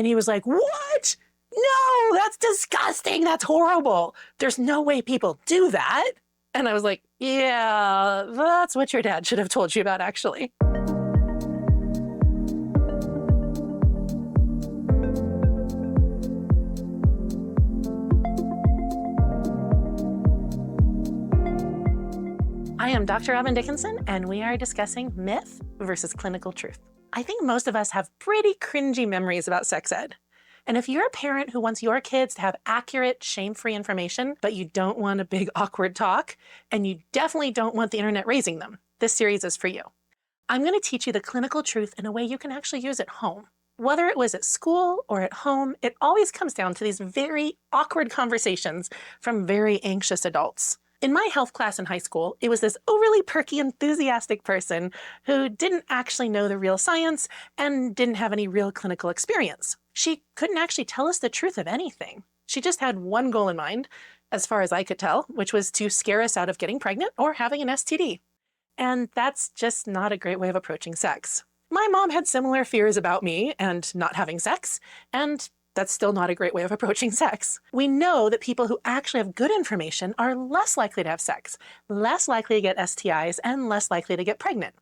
And he was like, what? No, that's disgusting. That's horrible. There's no way people do that. And I was like, yeah, that's what your dad should have told you about, actually. I am Dr. Robin Dickinson, and we are discussing myth versus clinical truth. I think most of us have pretty cringy memories about sex ed. And if you're a parent who wants your kids to have accurate, shame-free information, but you don't want a big awkward talk, and you definitely don't want the internet raising them, this series is for you. I'm going to teach you the clinical truth in a way you can actually use at home. Whether it was at school or at home, it always comes down to these very awkward conversations from very anxious adults. In my health class in high school, it was this overly perky, enthusiastic person who didn't actually know the real science and didn't have any real clinical experience. She couldn't actually tell us the truth of anything. She just had one goal in mind, as far as I could tell, which was to scare us out of getting pregnant or having an STD. And that's just not a great way of approaching sex. My mom had similar fears about me and not having sex, and that's still not a great way of approaching sex. We know that people who actually have good information are less likely to have sex, less likely to get STIs, and less likely to get pregnant.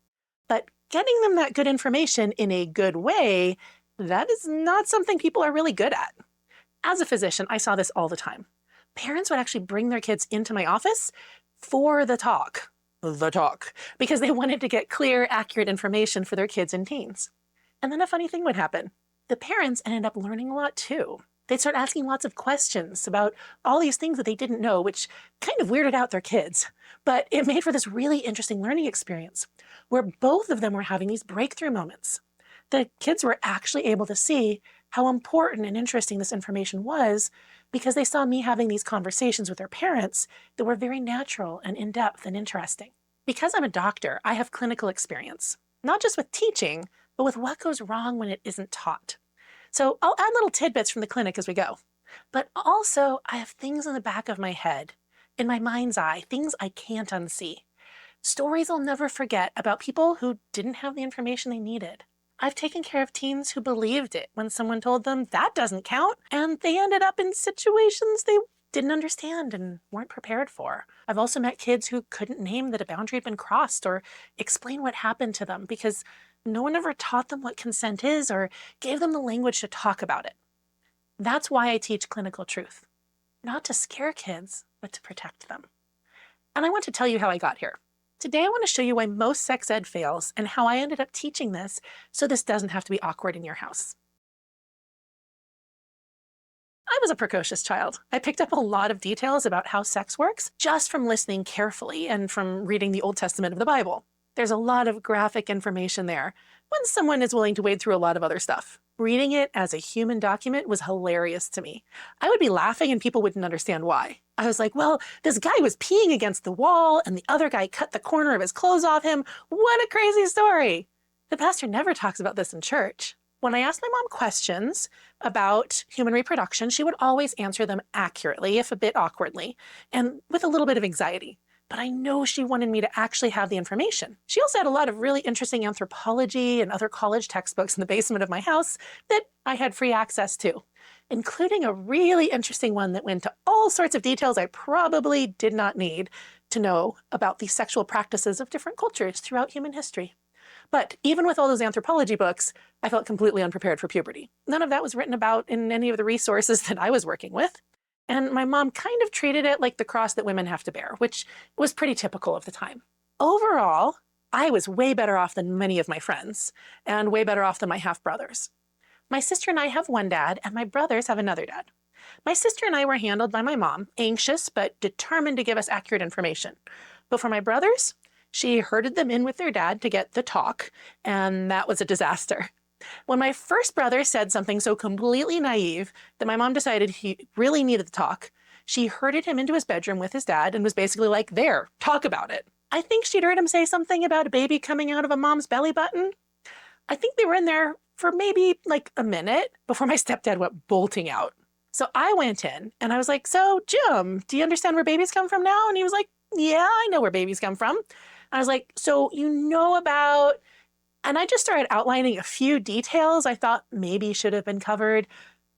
But getting them that good information in a good way, that is not something people are really good at. As a physician, I saw this all the time. Parents would actually bring their kids into my office for the talk, because they wanted to get clear, accurate information for their kids and teens. And then a funny thing would happen. The parents ended up learning a lot too. They'd start asking lots of questions about all these things that they didn't know, which kind of weirded out their kids. But it made for this really interesting learning experience where both of them were having these breakthrough moments. The kids were actually able to see how important and interesting this information was because they saw me having these conversations with their parents that were very natural and in-depth and interesting. Because I'm a doctor, I have clinical experience, not just with teaching, but with what goes wrong when it isn't taught. So I'll add little tidbits from the clinic as we go. But also, I have things in the back of my head, in my mind's eye, things I can't unsee. Stories I'll never forget about people who didn't have the information they needed. I've taken care of teens who believed it when someone told them that doesn't count, and they ended up in situations they didn't understand and weren't prepared for. I've also met kids who couldn't name that a boundary had been crossed or explain what happened to them because no one ever taught them what consent is or gave them the language to talk about it. That's why I teach clinical truth. Not to scare kids, but to protect them. And I want to tell you how I got here. Today I want to show you why most sex ed fails and how I ended up teaching this so this doesn't have to be awkward in your house. I was a precocious child. I picked up a lot of details about how sex works just from listening carefully and from reading the Old Testament of the Bible. There's a lot of graphic information there when someone is willing to wade through a lot of other stuff. Reading it as a human document was hilarious to me. I would be laughing and people wouldn't understand why. I was like, well, this guy was peeing against the wall and the other guy cut the corner of his clothes off him. What a crazy story. The pastor never talks about this in church. When I asked my mom questions about human reproduction, she would always answer them accurately, if a bit awkwardly, and with a little bit of anxiety. But I know she wanted me to actually have the information. She also had a lot of really interesting anthropology and other college textbooks in the basement of my house that I had free access to, including a really interesting one that went into all sorts of details I probably did not need to know about the sexual practices of different cultures throughout human history. But even with all those anthropology books, I felt completely unprepared for puberty. None of that was written about in any of the resources that I was working with. And my mom kind of treated it like the cross that women have to bear, which was pretty typical of the time. Overall, I was way better off than many of my friends, and way better off than my half-brothers. My sister and I have one dad, and my brothers have another dad. My sister and I were handled by my mom, anxious but determined to give us accurate information. But for my brothers, she herded them in with their dad to get the talk, and that was a disaster. When my first brother said something so completely naive that my mom decided he really needed to talk, she herded him into his bedroom with his dad and was basically like, there, talk about it. I think she'd heard him say something about a baby coming out of a mom's belly button. I think they were in there for maybe like a minute before my stepdad went bolting out. So I went in and I was like, so Jim, do you understand where babies come from now? And he was like, yeah, I know where babies come from. I was like, so you know about And I just started outlining a few details I thought maybe should have been covered.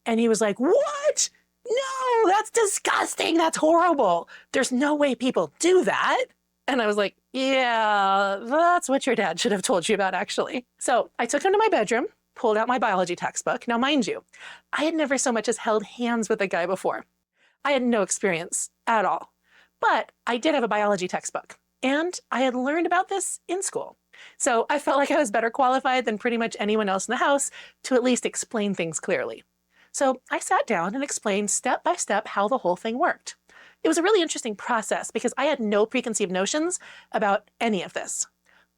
And he was like, "What? No, that's disgusting. That's horrible. There's no way people do that." And I was like, "Yeah, that's what your dad should have told you about, actually." So I took him to my bedroom, pulled out my biology textbook. Now, mind you, I had never so much as held hands with a guy before. I had no experience at all. But I did have a biology textbook, and I had learned about this in school. So I felt like I was better qualified than pretty much anyone else in the house to at least explain things clearly. So I sat down and explained step by step how the whole thing worked. It was a really interesting process because I had no preconceived notions about any of this.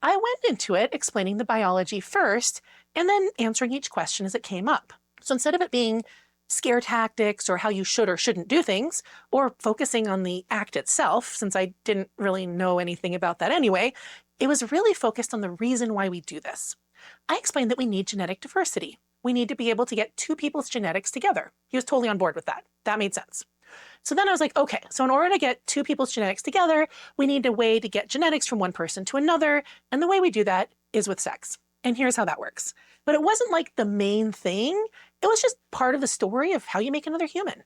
I went into it explaining the biology first and then answering each question as it came up. So instead of it being scare tactics or how you should or shouldn't do things, or focusing on the act itself, since I didn't really know anything about that anyway, it was really focused on the reason why we do this. I explained that we need genetic diversity. We need to be able to get two people's genetics together. He was totally on board with that. That made sense. So then I was like, okay, so in order to get two people's genetics together, we need a way to get genetics from one person to another. And the way we do that is with sex. And here's how that works. But it wasn't like the main thing. It was just part of the story of how you make another human.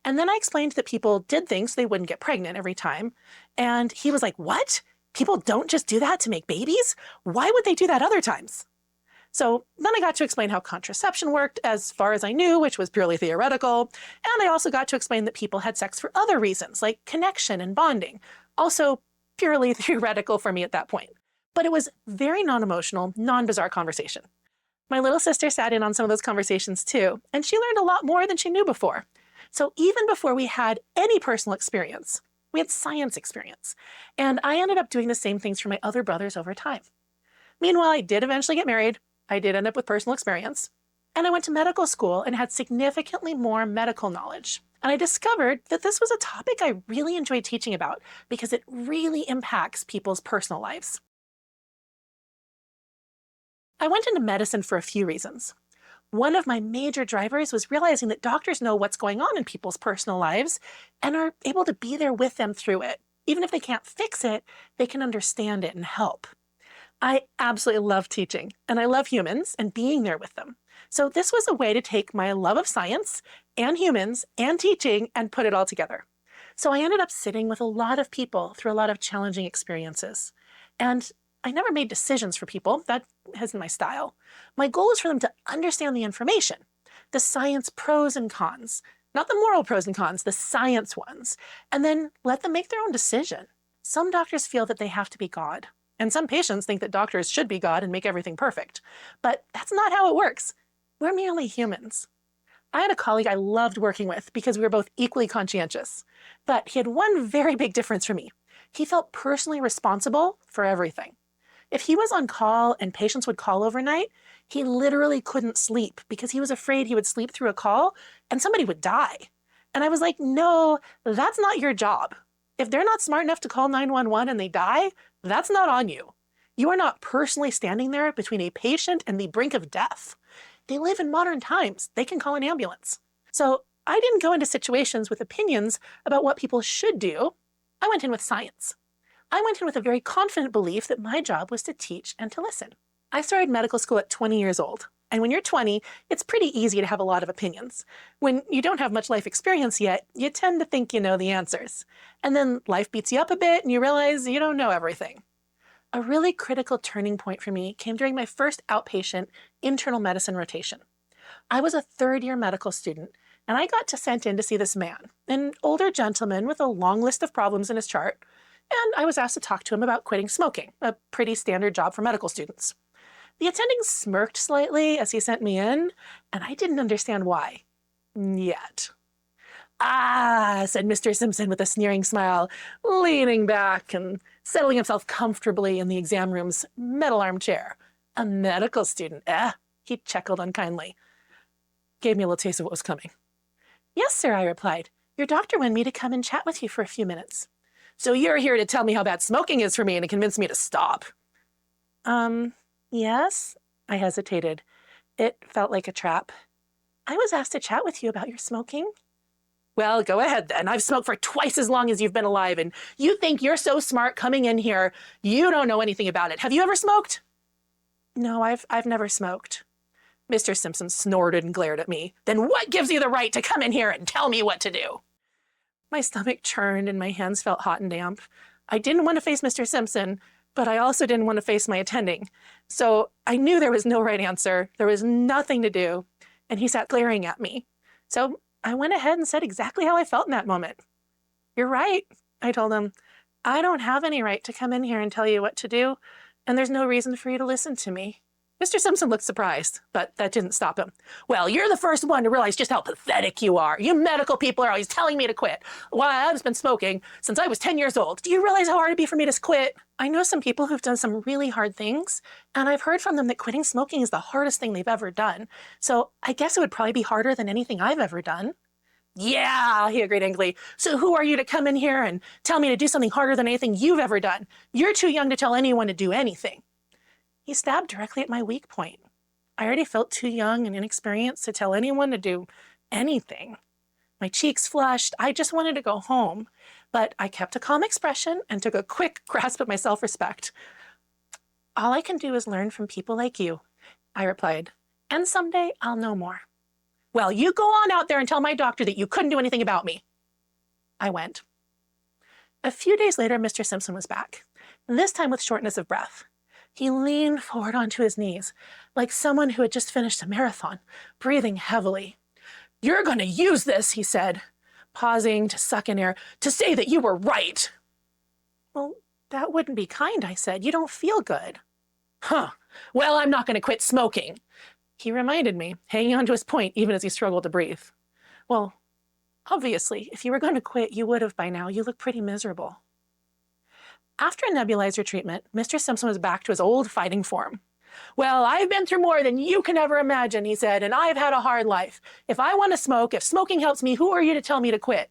And then I explained that people did things so they wouldn't get pregnant every time. And he was like, "What? People don't just do that to make babies? Why would they do that other times?" So then I got to explain how contraception worked as far as I knew, which was purely theoretical. And I also got to explain that people had sex for other reasons, like connection and bonding. Also purely theoretical for me at that point. But it was very non-emotional, non-bizarre conversation. My little sister sat in on some of those conversations too, and she learned a lot more than she knew before. So even before we had any personal experience, we had science experience. And I ended up doing the same things for my other brothers over time. Meanwhile, I did eventually get married. I did end up with personal experience. And I went to medical school and had significantly more medical knowledge. And I discovered that this was a topic I really enjoyed teaching about because it really impacts people's personal lives. I went into medicine for a few reasons. One of my major drivers was realizing that doctors know what's going on in people's personal lives and are able to be there with them through it. Even if they can't fix it, they can understand it and help. I absolutely love teaching, and I love humans and being there with them. So this was a way to take my love of science and humans and teaching and put it all together. So I ended up sitting with a lot of people through a lot of challenging experiences. And I never made decisions for people. That isn't my style. My goal is for them to understand the information, the science pros and cons, not the moral pros and cons, the science ones, and then let them make their own decision. Some doctors feel that they have to be God, and some patients think that doctors should be God and make everything perfect. But that's not how it works. We're merely humans. I had a colleague I loved working with because we were both equally conscientious. But he had one very big difference for me. He felt personally responsible for everything. If he was on call and patients would call overnight, he literally couldn't sleep because he was afraid he would sleep through a call and somebody would die. And I was like, no, that's not your job. If they're not smart enough to call 911 and they die, that's not on you. You are not personally standing there between a patient and the brink of death. They live in modern times. They can call an ambulance. So I didn't go into situations with opinions about what people should do. I went in with science. I went in with a very confident belief that my job was to teach and to listen. I started medical school at 20 years old. And when you're 20, it's pretty easy to have a lot of opinions. When you don't have much life experience yet, you tend to think you know the answers. And then life beats you up a bit and you realize you don't know everything. A really critical turning point for me came during my first outpatient internal medicine rotation. I was a third-year medical student, and I got sent in to see this man, an older gentleman with a long list of problems in his chart, and I was asked to talk to him about quitting smoking, a pretty standard job for medical students. The attending smirked slightly as he sent me in, and I didn't understand why. Yet. "Ah," said Mr. Simpson with a sneering smile, leaning back and settling himself comfortably in the exam room's metal armchair. "A medical student, eh?" He chuckled unkindly. Gave me a little taste of what was coming. "Yes, sir," I replied. "Your doctor wanted me to come and chat with you for a few minutes." "So you're here to tell me how bad smoking is for me and to convince me to stop?" Yes, I hesitated. It felt like a trap. "I was asked to chat with you about your smoking." "Well, go ahead then. I've smoked for twice as long as you've been alive, and you think you're so smart coming in here. You don't know anything about it. Have you ever smoked?" No, I've never smoked. Mr. Simpson snorted and glared at me. Then what gives you the right to come in here and tell me what to do? My stomach churned and my hands felt hot and damp. I didn't want to face Mr. Simpson, but I also didn't want to face my attending. So I knew there was no right answer. There was nothing to do. And he sat glaring at me. So I went ahead and said exactly how I felt in that moment. You're right, I told him. I don't have any right to come in here and tell you what to do, and there's no reason for you to listen to me. Mr. Simpson looked surprised, but that didn't stop him. Well, you're the first one to realize just how pathetic you are. You medical people are always telling me to quit. Well, I've been smoking since I was 10 years old. Do you realize how hard it'd be for me to quit? I know some people who've done some really hard things, and I've heard from them that quitting smoking is the hardest thing they've ever done. So I guess it would probably be harder than anything I've ever done. Yeah, he agreed angrily. So who are you to come in here and tell me to do something harder than anything you've ever done? You're too young to tell anyone to do anything. He stabbed directly at my weak point. I already felt too young and inexperienced to tell anyone to do anything. My cheeks flushed. I just wanted to go home, but I kept a calm expression and took a quick grasp at my self-respect. All I can do is learn from people like you, I replied, and someday I'll know more. Well, you go on out there and tell my doctor that you couldn't do anything about me. I went. A few days later, Mr. Simpson was back, this time with shortness of breath. He leaned forward onto his knees, like someone who had just finished a marathon, breathing heavily. You're going to use this, he said, pausing to suck in air, to say that you were right. Well, that wouldn't be kind, I said. You don't feel good. Huh. Well, I'm not going to quit smoking. He reminded me, hanging on to his point even as he struggled to breathe. Well, obviously, if you were going to quit, you would have by now. You look pretty miserable. After a nebulizer treatment, Mr. Simpson was back to his old fighting form. Well, I've been through more than you can ever imagine, he said, and I've had a hard life. If I want to smoke, if smoking helps me, who are you to tell me to quit?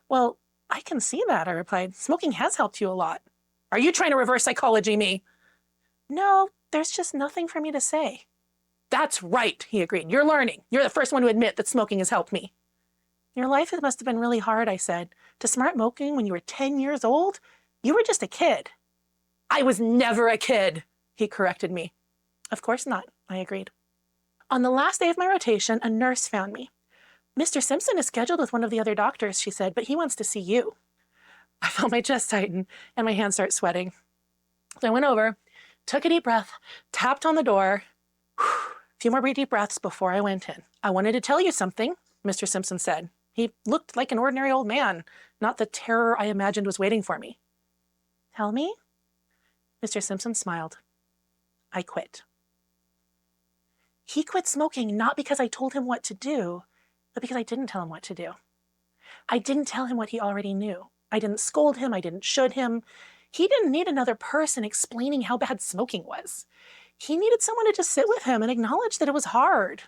Well, I can see that, I replied. Smoking has helped you a lot. Are you trying to reverse psychology me? No, there's just nothing for me to say. That's right, he agreed. You're learning. You're the first one to admit that smoking has helped me. Your life must have been really hard, I said. To start smoking when you were 10 years old? You were just a kid. I was never a kid, he corrected me. Of course not, I agreed. On the last day of my rotation, a nurse found me. Mr. Simpson is scheduled with one of the other doctors, she said, but he wants to see you. I felt my chest tighten and my hands start sweating. So I went over, took a deep breath, tapped on the door. A few more deep breaths before I went in. I wanted to tell you something, Mr. Simpson said. He looked like an ordinary old man, not the terror I imagined was waiting for me. Tell me? Mr. Simpson smiled. I quit. He quit smoking not because I told him what to do, but because I didn't tell him what to do. I didn't tell him what he already knew. I didn't scold him. I didn't should him. He didn't need another person explaining how bad smoking was. He needed someone to just sit with him and acknowledge that it was hard.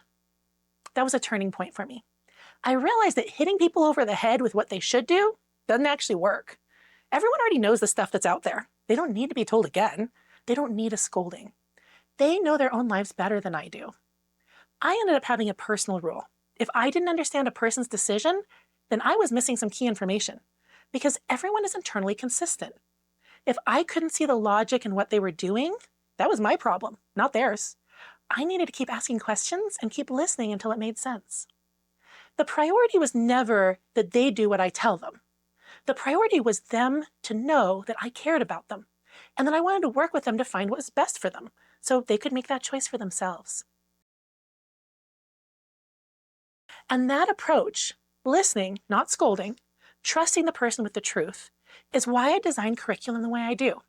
That was a turning point for me. I realized that hitting people over the head with what they should do doesn't actually work. Everyone already knows the stuff that's out there. They don't need to be told again. They don't need a scolding. They know their own lives better than I do. I ended up having a personal rule. If I didn't understand a person's decision, then I was missing some key information because everyone is internally consistent. If I couldn't see the logic in what they were doing, that was my problem, not theirs. I needed to keep asking questions and keep listening until it made sense. The priority was never that they do what I tell them. The priority was them to know that I cared about them and that I wanted to work with them to find what was best for them so they could make that choice for themselves. And that approach, listening, not scolding, trusting the person with the truth, is why I designed curriculum the way I do.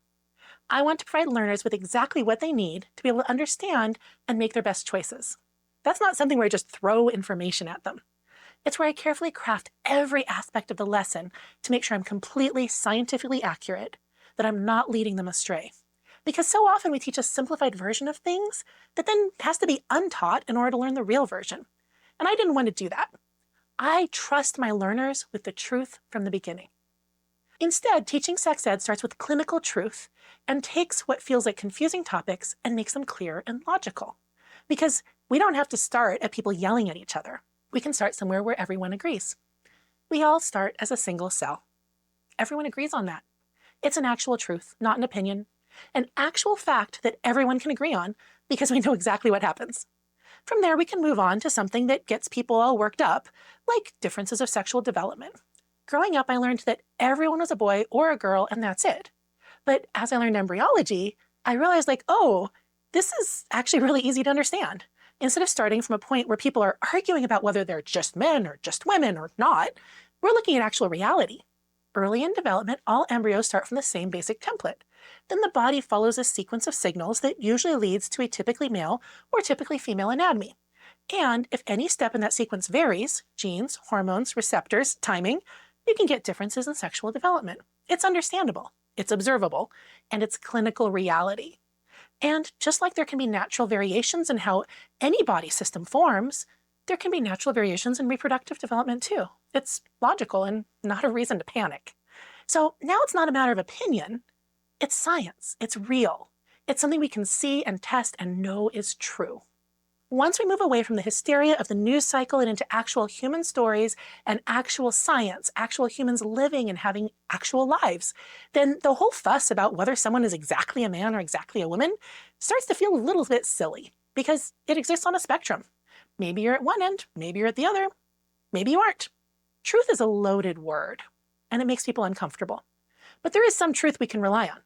I want to provide learners with exactly what they need to be able to understand and make their best choices. That's not something where I just throw information at them. It's where I carefully craft every aspect of the lesson to make sure I'm completely scientifically accurate, that I'm not leading them astray. Because so often we teach a simplified version of things that then has to be untaught in order to learn the real version. And I didn't want to do that. I trust my learners with the truth from the beginning. Instead, teaching sex ed starts with clinical truth and takes what feels like confusing topics and makes them clear and logical. Because we don't have to start at people yelling at each other. We can start somewhere where everyone agrees. We all start as a single cell. Everyone agrees on that. It's an actual truth, not an opinion. An actual fact that everyone can agree on because we know exactly what happens. From there, we can move on to something that gets people all worked up, like differences of sexual development. Growing up, I learned that everyone was a boy or a girl, and that's it. But as I learned embryology, I realized oh, this is actually really easy to understand. Instead of starting from a point where people are arguing about whether they're just men or just women or not, we're looking at actual reality. Early in development, all embryos start from the same basic template. Then the body follows a sequence of signals that usually leads to a typically male or typically female anatomy. And if any step in that sequence varies, genes, hormones, receptors, timing, you can get differences in sexual development. It's understandable, it's observable, and it's clinical reality. And just like there can be natural variations in how any body system forms, there can be natural variations in reproductive development too. It's logical and not a reason to panic. So now it's not a matter of opinion, it's science, it's real. It's something we can see and test and know is true. Once we move away from the hysteria of the news cycle and into actual human stories and actual science, actual humans living and having actual lives, then the whole fuss about whether someone is exactly a man or exactly a woman starts to feel a little bit silly because it exists on a spectrum. Maybe you're at one end, maybe you're at the other, maybe you aren't. Truth is a loaded word, and it makes people uncomfortable. But there is some truth we can rely on.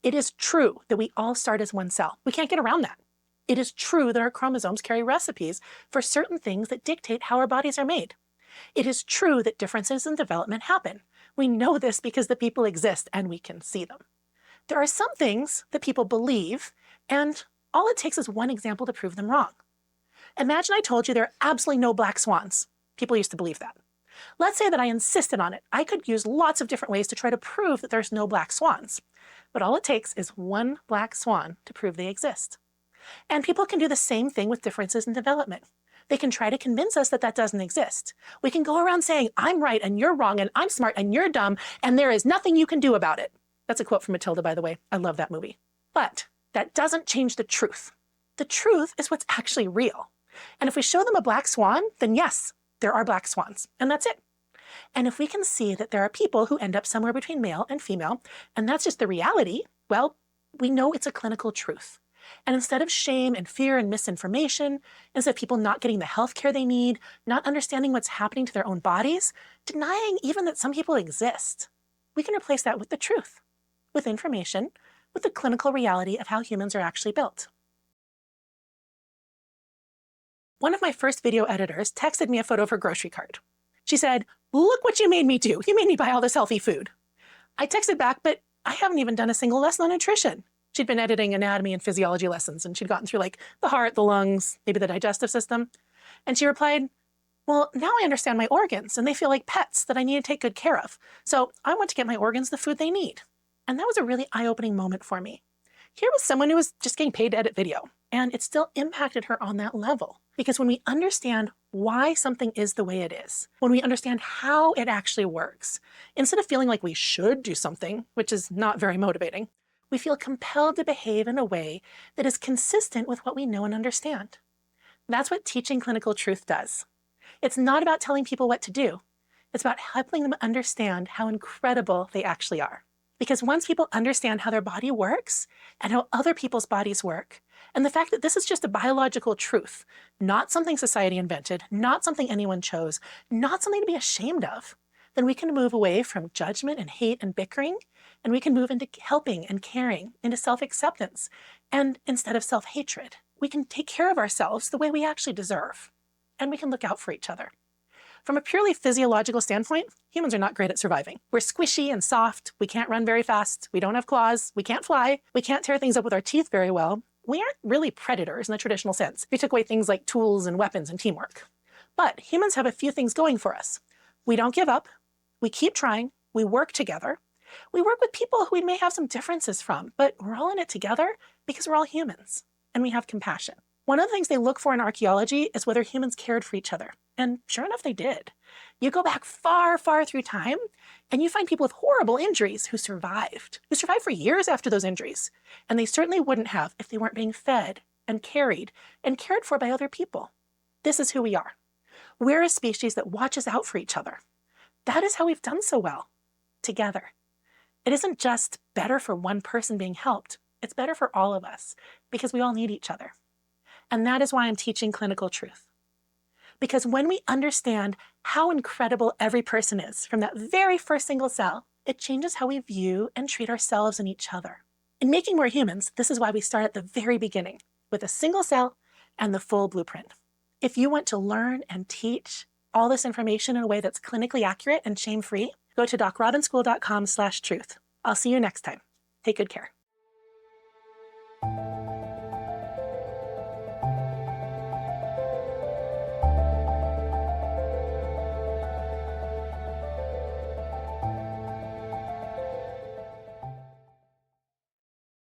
It is true that we all start as one cell. We can't get around that. It is true that our chromosomes carry recipes for certain things that dictate how our bodies are made. It is true that differences in development happen. We know this because the people exist and we can see them. There are some things that people believe, and all it takes is one example to prove them wrong. Imagine I told you there are absolutely no black swans. People used to believe that. Let's say that I insisted on it. I could use lots of different ways to try to prove that there's no black swans. But all it takes is one black swan to prove they exist. And people can do the same thing with differences in development. They can try to convince us that that doesn't exist. We can go around saying, I'm right and you're wrong and I'm smart and you're dumb and there is nothing you can do about it. That's a quote from Matilda, by the way. I love that movie. But that doesn't change the truth. The truth is what's actually real. And if we show them a black swan, then yes, there are black swans, and that's it. And if we can see that there are people who end up somewhere between male and female, and that's just the reality, well, we know it's a clinical truth. And instead of shame and fear and misinformation, instead of people not getting the health care they need, not understanding what's happening to their own bodies, denying even that some people exist, we can replace that with the truth, with information, with the clinical reality of how humans are actually built. One of my first video editors texted me a photo of her grocery cart. She said, "Look what you made me do. You made me buy all this healthy food." I texted back, "But I haven't even done a single lesson on nutrition." She'd been editing anatomy and physiology lessons, and she'd gotten through the heart, the lungs, maybe the digestive system. And she replied, "Well, now I understand my organs, and they feel like pets that I need to take good care of. So I want to get my organs the food they need." And that was a really eye-opening moment for me. Here was someone who was just getting paid to edit video, and it still impacted her on that level. Because when we understand why something is the way it is, when we understand how it actually works, instead of feeling like we should do something, which is not very motivating, we feel compelled to behave in a way that is consistent with what we know and understand. That's what teaching clinical truth does. It's not about telling people what to do. It's about helping them understand how incredible they actually are. Because once people understand how their body works and how other people's bodies work, and the fact that this is just a biological truth, not something society invented, not something anyone chose, not something to be ashamed of, then we can move away from judgment and hate and bickering, and we can move into helping and caring, into self-acceptance, and instead of self-hatred. We can take care of ourselves the way we actually deserve, and we can look out for each other. From a purely physiological standpoint, humans are not great at surviving. We're squishy and soft, we can't run very fast, we don't have claws, we can't fly, we can't tear things up with our teeth very well. We aren't really predators in the traditional sense. We took away things like tools and weapons and teamwork. But humans have a few things going for us. We don't give up, we keep trying, we work together. We work with people who we may have some differences from, but we're all in it together because we're all humans, and we have compassion. One of the things they look for in archaeology is whether humans cared for each other. And sure enough, they did. You go back far, far through time, and you find people with horrible injuries who survived for years after those injuries. And they certainly wouldn't have if they weren't being fed and cared for by other people. This is who we are. We're a species that watches out for each other. That is how we've done so well, together. It isn't just better for one person being helped. It's better for all of us because we all need each other. And that is why I'm teaching clinical truth. Because when we understand how incredible every person is from that very first single cell, it changes how we view and treat ourselves and each other. In Making More Humans, this is why we start at the very beginning with a single cell and the full blueprint. If you want to learn and teach all this information in a way that's clinically accurate and shame-free, go to docrobinschool.com/truth. I'll see you next time. Take good care.